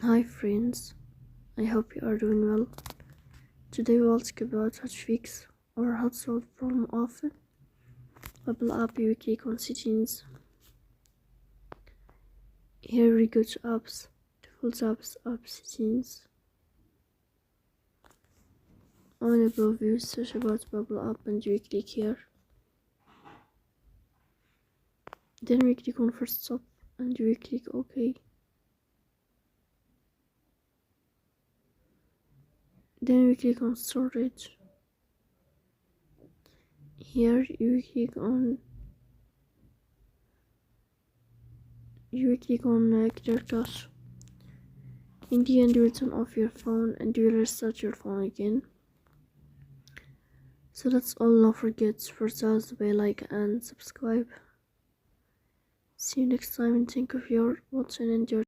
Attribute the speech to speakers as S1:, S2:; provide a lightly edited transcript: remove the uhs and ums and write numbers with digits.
S1: Hi friends, I hope you are doing well. Today we'll talk about how to fix or how to solve problem of Babbel app you click on settings. Here we go to apps, default apps, app settings. On above you search about Babbel app and you click here. Then we click on first stop and you click OK. Then we click on storage. Here you click on clear cache. In the end, you will turn off your phone and you will restart your phone again. So that's all. Don't forget to press the bell like and subscribe. See you next time and thank you for your watching and your